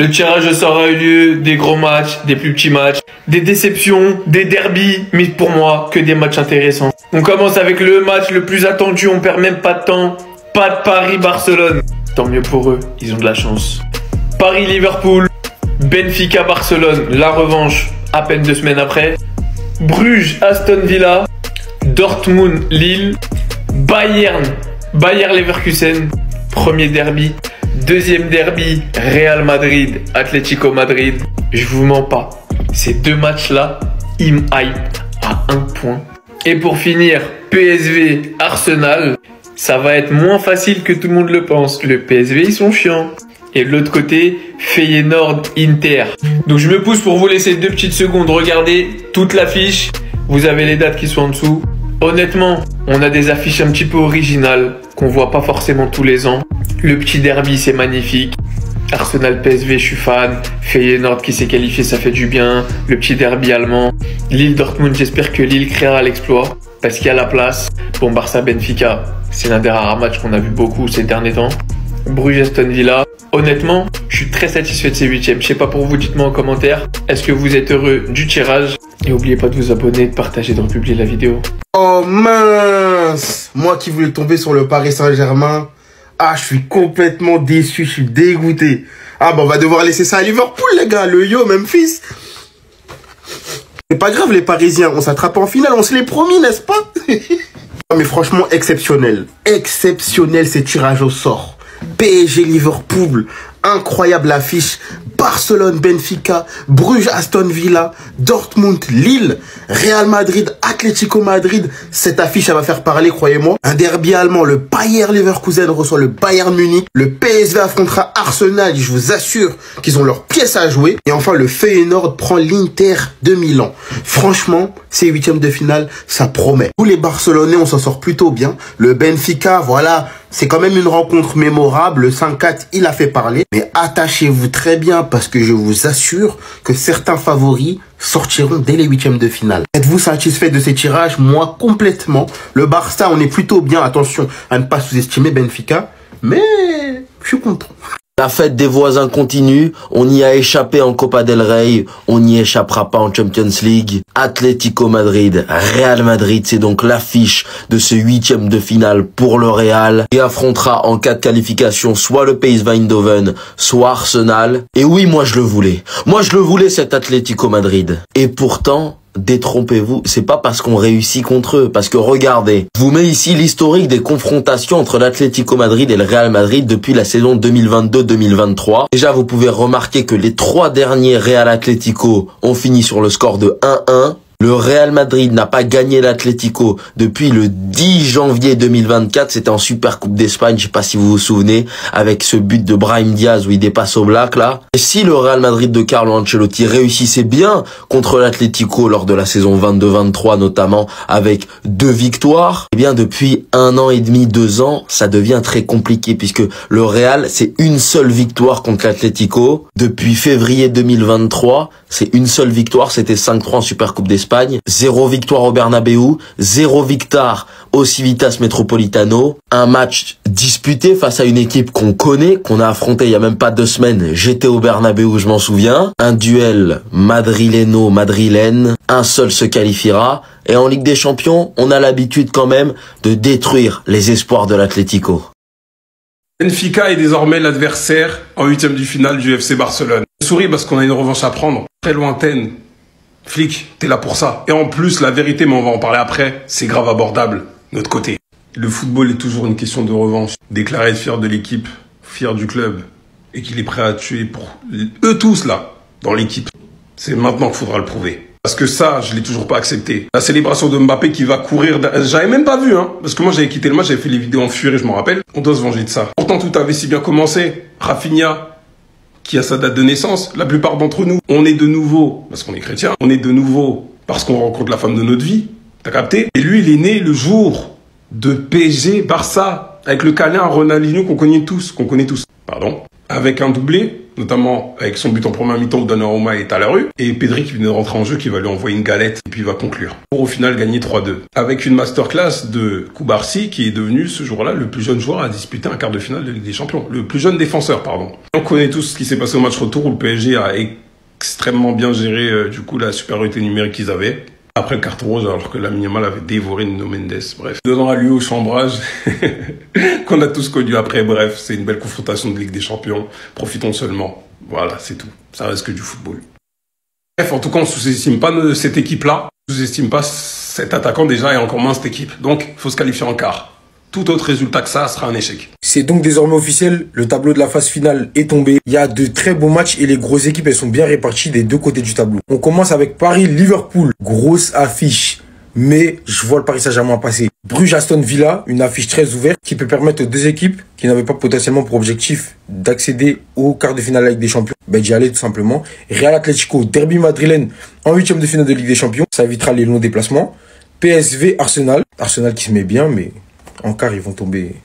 Le tirage au sort a eu lieu, des gros matchs, des plus petits matchs, des déceptions, des derbies, mais pour moi, que des matchs intéressants. On commence avec le match le plus attendu, on perd même pas de temps. Pas de Paris-Barcelone. Tant mieux pour eux, ils ont de la chance. Paris-Liverpool, Benfica-Barcelone, la revanche, à peine 2 semaines après. Bruges-Aston Villa, Dortmund-Lille, Bayern-Leverkusen, premier derby. Deuxième derby, Real Madrid-Atlético Madrid. Je vous mens pas, ces 2 matchs-là, ils me hype à 1 point. Et pour finir, PSV-Arsenal, ça va être moins facile que tout le monde le pense. Le PSV, ils sont chiants. Et de l'autre côté, Feyenoord-Inter. Donc je me pousse pour vous laisser 2 petites secondes. Regardez toute l'affiche. Vous avez les dates qui sont en dessous. Honnêtement, on a des affiches un petit peu originales qu'on voit pas forcément tous les ans. Le petit derby, c'est magnifique. Arsenal PSV, je suis fan. Feyenoord qui s'est qualifié, ça fait du bien. Le petit derby allemand. Lille Dortmund, j'espère que Lille créera l'exploit. Parce qu'il y a la place. Bon, Barça Benfica, c'est l'un des rares matchs qu'on a vu beaucoup ces derniers temps. Bruges Aston Villa. Honnêtement, je suis très satisfait de ces 8e. Je sais pas pour vous, dites-moi en commentaire. Est-ce que vous êtes heureux du tirage? Et n'oubliez pas de vous abonner, de partager, de republier la vidéo. Oh mince! Moi qui voulais tomber sur le Paris Saint-Germain. Ah, je suis complètement déçu, je suis dégoûté. Ah, bah on va devoir laisser ça à Liverpool, les gars. Le yo, Memphis. C'est pas grave, les Parisiens. On s'attrape en finale, on se l'est promis, n'est-ce pas? Mais franchement, exceptionnel. Exceptionnel, ces tirages au sort. PSG Liverpool, incroyable affiche. Barcelone Benfica, Bruges Aston Villa, Dortmund Lille, Real Madrid Atlético Madrid. Cette affiche, elle va faire parler, croyez-moi. Un derby allemand, le Bayer Leverkusen reçoit le Bayern Munich. Le PSV affrontera Arsenal, je vous assure qu'ils ont leurs pièces à jouer. Et enfin, le Feyenoord prend l'Inter de Milan. Franchement, ces 8e de finale, ça promet. Tous les Barcelonais, on s'en sort plutôt bien. Le Benfica, voilà, c'est quand même une rencontre mémorable. Le 5-4, il a fait parler. Mais attachez-vous très bien parce que je vous assure que certains favoris sortiront dès les 8e de finale. Êtes-vous satisfait de ces tirages? Moi, complètement. Le Barça, on est plutôt bien. Attention à ne pas sous-estimer Benfica. Mais je suis content. La fête des voisins continue, on y a échappé en Copa del Rey, on n'y échappera pas en Champions League. Atlético Madrid, Real Madrid, c'est donc l'affiche de ce 8e de finale pour le Real, et affrontera en cas de qualification soit le PSV Eindhoven, soit Arsenal. Et oui, moi je le voulais. Moi je le voulais, cet Atlético Madrid. Et pourtant, détrompez-vous, c'est pas parce qu'on réussit contre eux, parce que regardez, je vous mets ici l'historique des confrontations entre l'Atlético Madrid et le Real Madrid depuis la saison 2022-2023. Déjà, vous pouvez remarquer que les 3 derniers Real Atlético ont fini sur le score de 1-1. Le Real Madrid n'a pas gagné l'Atlético depuis le 10 janvier 2024. C'était en Super Coupe d'Espagne, je sais pas si vous vous souvenez, avec ce but de Brahim Diaz où il dépasse au black là. Et si le Real Madrid de Carlo Ancelotti réussissait bien contre l'Atlético lors de la saison 22-23 notamment, avec 2 victoires, eh bien depuis 1 an et demi, 2 ans, ça devient très compliqué puisque le Real, c'est une seule victoire contre l'Atlético. Depuis février 2023, c'est une seule victoire, c'était 5-3 en Super Coupe d'Espagne. 0 victoire au Bernabéu, 0 victoire au Civitas Metropolitano. Un match disputé face à une équipe qu'on connaît, qu'on a affronté il y a même pas 2 semaines. J'étais au Bernabéu, je m'en souviens. Un duel madrilène. Un seul se qualifiera. Et en Ligue des Champions, on a l'habitude quand même de détruire les espoirs de l'Atlético. Benfica est désormais l'adversaire en 8e de finale du FC Barcelone. Je souris parce qu'on a une revanche à prendre. Très lointaine. Flic, t'es là pour ça. Et en plus, la vérité, mais on va en parler après, c'est grave abordable, notre côté. Le football est toujours une question de revanche. Déclarer être fier de l'équipe, fier du club, et qu'il est prêt à tuer pour eux tous là, dans l'équipe. C'est maintenant qu'il faudra le prouver. Parce que ça, je l'ai toujours pas accepté. La célébration de Mbappé qui va courir, j'avais même pas vu, hein. Parce que moi, j'avais quitté le match, j'avais fait les vidéos en furie, je m'en rappelle. On doit se venger de ça. Pourtant, tout avait si bien commencé. Rafinha, qui a sa date de naissance, la plupart d'entre nous, on est de nouveau, parce qu'on est chrétien, on est de nouveau parce qu'on rencontre la femme de notre vie, t'as capté? Et lui, il est né le jour de PSG Barça, avec le câlin à Ronaldinho qu'on connaît tous, pardon, avec un doublé notamment avec son but en première mi-temps où Donnarumma est à la rue, et Pedri qui vient de rentrer en jeu, qui va lui envoyer une galette, et puis il va conclure. Pour au final gagner 3-2. Avec une masterclass de Koubarsi, qui est devenu ce jour-là le plus jeune joueur à disputer un quart de finale de Ligue des Champions. Le plus jeune défenseur, pardon. On connaît tous ce qui s'est passé au match retour, où le PSG a extrêmement bien géré, du coup, la supériorité numérique qu'ils avaient. Après le carton rouge, alors que Lamine Yamal avait dévoré Nuno Mendes. Bref, donnant à lui au chambrage qu'on a tous connu après. Bref, c'est une belle confrontation de Ligue des Champions. Profitons seulement. Voilà, c'est tout. Ça reste que du football. Bref, en tout cas, on ne sous-estime pas cette équipe-là. On ne sous-estime pas cet attaquant déjà et encore moins cette équipe. Donc, il faut se qualifier en quart. Tout autre résultat que ça sera un échec. C'est donc désormais officiel, le tableau de la phase finale est tombé. Il y a de très beaux matchs et les grosses équipes, elles sont bien réparties des deux côtés du tableau. On commence avec Paris-Liverpool, grosse affiche. Mais je vois le Paris Saint-Germain passer. Bruges-Aston Villa, une affiche très ouverte qui peut permettre aux deux équipes qui n'avaient pas potentiellement pour objectif d'accéder au quart de finale de la Ligue des Champions, d'y aller tout simplement. Real Atlético, derby madrilène en 8e de finale de Ligue des Champions, ça évitera les longs déplacements. PSV-Arsenal, Arsenal qui se met bien mais en quart ils vont tomber.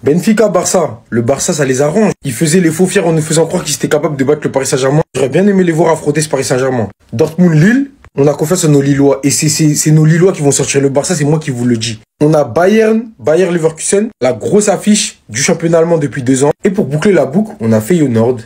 Benfica-Barça, le Barça ça les arrange. Ils faisaient les faux fiers en nous faisant croire qu'ils étaient capables de battre le Paris Saint-Germain. J'aurais bien aimé les voir affronter ce Paris Saint-Germain. Dortmund-Lille, on a confiance en nos Lillois. Et c'est nos Lillois qui vont sortir le Barça, c'est moi qui vous le dis. On a Bayer-Leverkusen, la grosse affiche du championnat allemand depuis 2 ans. Et pour boucler la boucle, on a Feyenoord,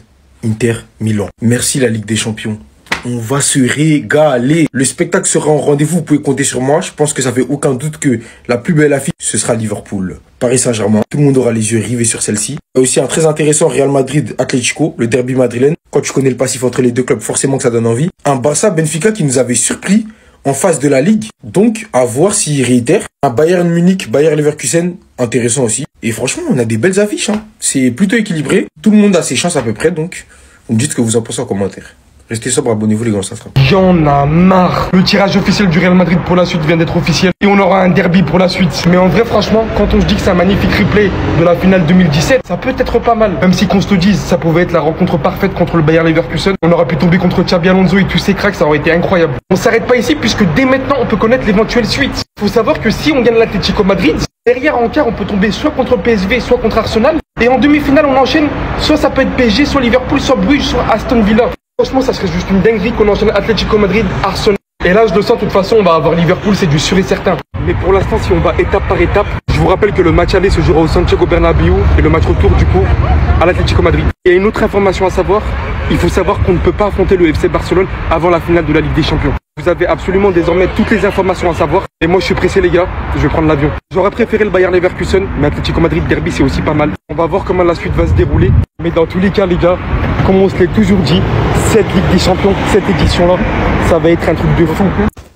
Inter-Milan. Merci la Ligue des Champions. On va se régaler. Le spectacle sera en rendez-vous, vous pouvez compter sur moi. Je pense que ça fait aucun doute que la plus belle affiche, ce sera Liverpool. Paris Saint-Germain, tout le monde aura les yeux rivés sur celle-ci. Il y a aussi un très intéressant Real Madrid-Atlético, le derby madrilène. Quand tu connais le passif entre les deux clubs, forcément que ça donne envie. Un Barça-Benfica qui nous avait surpris en phase de la Ligue. Donc, à voir s'il réitère. Un Bayern Munich, Bayer-Leverkusen, intéressant aussi. Et franchement, on a des belles affiches. C'est plutôt équilibré. Tout le monde a ses chances à peu près. Donc, vous me dites ce que vous en pensez en commentaire. Restez sobre, abonnez-vous les gars, ça sera. Y'en a marre. Le tirage officiel du Real Madrid pour la suite vient d'être officiel. Et on aura un derby pour la suite. Mais en vrai, franchement, quand on se dit que c'est un magnifique replay de la finale 2017, ça peut être pas mal. Même si qu'on se le dise, ça pouvait être la rencontre parfaite contre le Bayer Leverkusen. On aurait pu tomber contre Xabi Alonso et tous ces cracks, ça aurait été incroyable. On s'arrête pas ici puisque dès maintenant, on peut connaître l'éventuelle suite. Faut savoir que si on gagne l'Atlético Madrid, derrière en quart, on peut tomber soit contre PSV, soit contre Arsenal. Et en demi-finale, on enchaîne. Soit ça peut être PSG, soit Liverpool, soit Bruges, soit Aston Villa. Franchement, ça serait juste une dinguerie qu'on enchaîne Atlético Madrid, Arsenal. Et là, je le sens, de toute façon, on va avoir Liverpool, c'est du sûr et certain. Mais pour l'instant, si on va étape par étape, je vous rappelle que le match aller se jouera au Santiago Bernabéu et le match retour, du coup, à l'Atlético Madrid. Il y a une autre information à savoir. Il faut savoir qu'on ne peut pas affronter le FC Barcelone avant la finale de la Ligue des Champions. Vous avez absolument désormais toutes les informations à savoir. Et moi, je suis pressé, les gars. Je vais prendre l'avion. J'aurais préféré le Bayer Leverkusen, mais Atlético Madrid derby, c'est aussi pas mal. On va voir comment la suite va se dérouler. Mais dans tous les cas, les gars, comme on se l'est toujours dit, cette Ligue des Champions, cette édition-là, ça va être un truc de fou.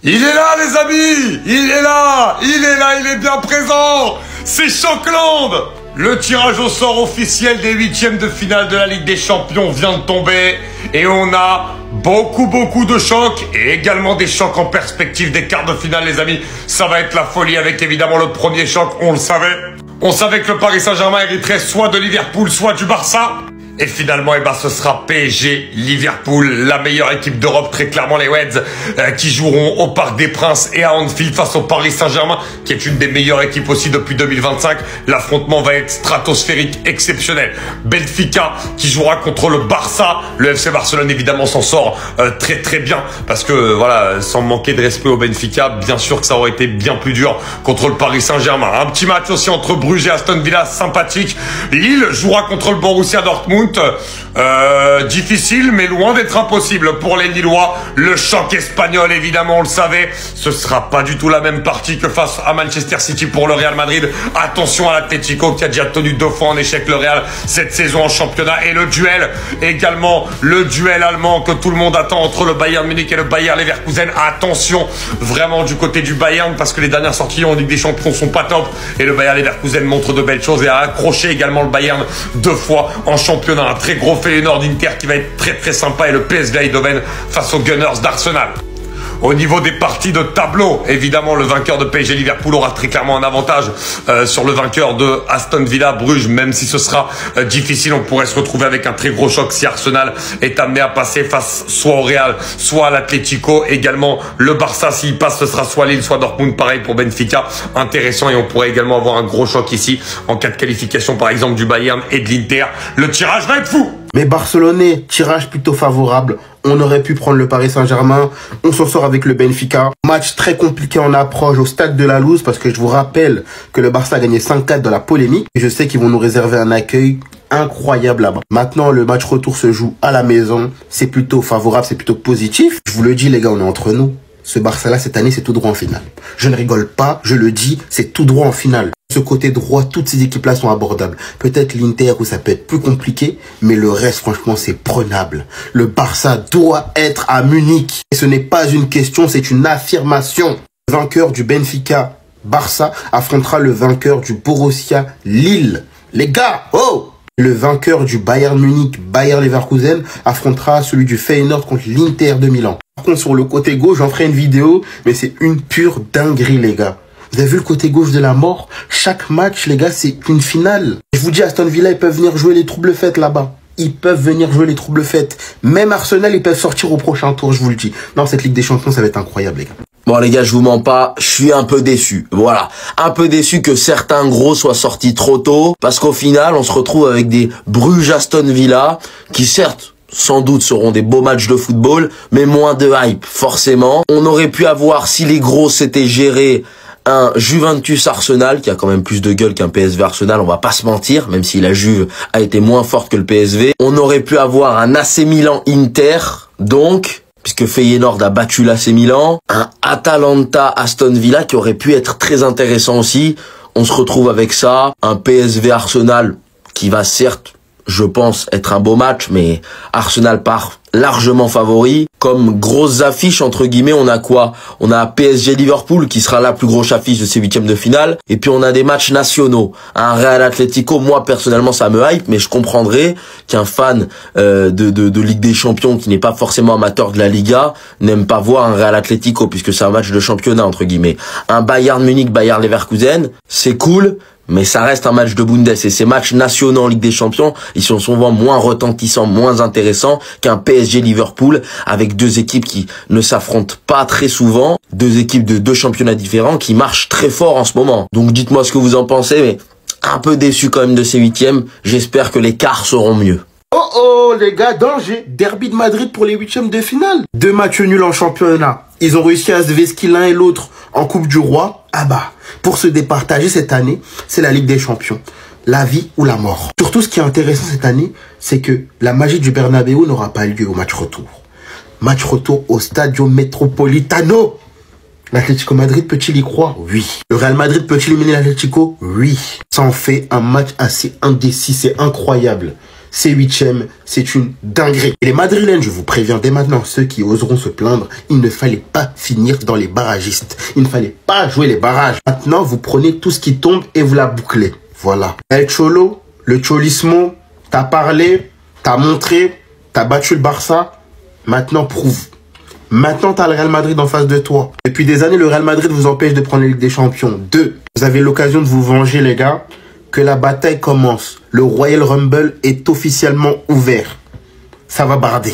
Il est là, les amis! Il est là! Il est bien présent! C'est Choqueland! Le tirage au sort officiel des 8e de finale de la Ligue des Champions vient de tomber et on a beaucoup de chocs et également des chocs en perspective des quarts de finale, les amis. Ça va être la folie avec évidemment le premier choc, on le savait. On savait que le Paris Saint-Germain hériterait soit de Liverpool, soit du Barça. Et finalement, ce sera PSG, Liverpool, la meilleure équipe d'Europe, très clairement les Reds, qui joueront au Parc des Princes et à Anfield face au Paris Saint-Germain, qui est une des meilleures équipes aussi depuis 2025. L'affrontement va être stratosphérique, exceptionnel. Benfica, qui jouera contre le Barça. Le FC Barcelone, évidemment, s'en sort très bien, parce que, voilà, sans manquer de respect au Benfica, bien sûr que ça aurait été bien plus dur contre le Paris Saint-Germain. Un petit match aussi entre Bruges et Aston Villa, sympathique. Lille jouera contre le Borussia Dortmund. Difficile mais loin d'être impossible pour les Lillois. Le choc espagnol, évidemment, on le savait, ce sera pas du tout la même partie que face à Manchester City pour le Real Madrid. Attention à l'Atlético qui a déjà tenu 2 fois en échec le Real cette saison en championnat. Et le duel également, le duel allemand que tout le monde attend entre le Bayern Munich et le Bayer Leverkusen. Attention vraiment du côté du Bayern, parce que les dernières sorties en Ligue des Champions sont pas top et le Bayer Leverkusen montre de belles choses et a accroché également le Bayern 2 fois en championnat. Un très gros Feyenoord Inter qui va être très sympa et le PSV Eindhoven face aux Gunners d'Arsenal. Au niveau des parties de tableau, évidemment, le vainqueur de PSG Liverpool aura très clairement un avantage sur le vainqueur de Aston Villa Bruges, même si ce sera difficile. On pourrait se retrouver avec un très gros choc si Arsenal est amené à passer face soit au Real, soit à l'Atlético. Également, le Barça, s'il passe, ce sera soit Lille, soit Dortmund. Pareil pour Benfica, intéressant. Et on pourrait également avoir un gros choc ici en cas de qualification, par exemple, du Bayern et de l'Inter. Le tirage va être fou! Mais Barcelonais, tirage plutôt favorable. On aurait pu prendre le Paris Saint-Germain. On s'en sort avec le Benfica. Match très compliqué en approche au stade de la Luz, parce que je vous rappelle que le Barça a gagné 5-4 dans la polémique. Et je sais qu'ils vont nous réserver un accueil incroyable là-bas. Maintenant, le match retour se joue à la maison. C'est plutôt favorable, c'est plutôt positif. Je vous le dis les gars, on est entre nous. Ce Barça-là, cette année, c'est tout droit en finale. Je ne rigole pas, je le dis, c'est tout droit en finale. Ce côté droit, toutes ces équipes-là sont abordables. Peut-être l'Inter où ça peut être plus compliqué, mais le reste, franchement, c'est prenable. Le Barça doit être à Munich. Et ce n'est pas une question, c'est une affirmation. Le vainqueur du Benfica Barça affrontera le vainqueur du Borussia Lille. Les gars, oh! Le vainqueur du Bayern Munich, Bayer Leverkusen, affrontera celui du Feyenoord contre l'Inter de Milan. Par contre, sur le côté gauche, j'en ferai une vidéo, mais c'est une pure dinguerie, les gars. Vous avez vu le côté gauche de la mort? Chaque match, les gars, c'est une finale. Je vous dis, Aston Villa, ils peuvent venir jouer les troubles fêtes là-bas. Ils peuvent venir jouer les troubles fêtes. Même Arsenal, ils peuvent sortir au prochain tour, je vous le dis. Non, cette Ligue des Champions, ça va être incroyable, les gars. Bon les gars, je vous mens pas, je suis un peu déçu. Voilà, un peu déçu que certains gros soient sortis trop tôt, parce qu'au final, on se retrouve avec des Bruges-Aston Villa, qui certes, sans doute seront des beaux matchs de football, mais moins de hype, forcément. On aurait pu avoir, si les gros s'étaient gérés, un Juventus-Arsenal, qui a quand même plus de gueule qu'un PSV-Arsenal, on va pas se mentir, même si la Juve a été moins forte que le PSV. On aurait pu avoir un AC Milan-Inter, donc... puisque Feyenoord a battu l'AC Milan, un Atalanta-Aston Villa qui aurait pu être très intéressant aussi. On se retrouve avec ça, un PSV-Arsenal qui va certes, je pense, être un beau match, mais Arsenal part largement favori. Comme grosses affiches, entre guillemets, on a quoi? On a PSG-Liverpool qui sera la plus grosse affiche de ces huitièmes de finale. Et puis on a des matchs nationaux. Un Real Atlético, moi personnellement ça me hype, mais je comprendrais qu'un fan de Ligue des Champions qui n'est pas forcément amateur de la Liga n'aime pas voir un Real Atlético, puisque c'est un match de championnat, entre guillemets. Un Bayern Munich, Bayer Leverkusen, c'est cool, mais ça reste un match de Bundes, et ces matchs nationaux en Ligue des Champions, ils sont souvent moins retentissants, moins intéressants qu'un PSG-Liverpool, avec deux équipes qui ne s'affrontent pas très souvent, deux équipes de deux championnats différents qui marchent très fort en ce moment. Donc dites-moi ce que vous en pensez, mais un peu déçu quand même de ces huitièmes, j'espère que les quarts seront mieux. Oh oh les gars, danger. Derby de Madrid pour les huitièmes de finale. 2 matchs nuls en championnat. Ils ont réussi à se vesquiller l'un et l'autre en Coupe du Roi. Ah bah, pour se départager cette année, c'est la Ligue des Champions. La vie ou la mort. Surtout, ce qui est intéressant cette année, c'est que la magie du Bernabéu n'aura pas lieu au match retour. Match retour au Stadio Metropolitano. L'Atlético Madrid peut-il y croire? Oui. Le Real Madrid peut-il éliminer l'Atlético? Oui. Ça en fait un match assez indécis, c'est incroyable. Ces huitièmes, c'est une dinguerie. Et les Madrilènes, je vous préviens dès maintenant, ceux qui oseront se plaindre, il ne fallait pas finir dans les barragistes. Il ne fallait pas jouer les barrages. Maintenant, vous prenez tout ce qui tombe et vous la bouclez. Voilà. El Cholo, le Cholismo, t'as parlé, t'as montré, t'as battu le Barça. Maintenant, prouve. Maintenant, t'as le Real Madrid en face de toi. Depuis des années, le Real Madrid vous empêche de prendre la Ligue des Champions. 2. Vous avez l'occasion de vous venger, les gars. Que la bataille commence. Le Royal Rumble est officiellement ouvert. Ça va barder.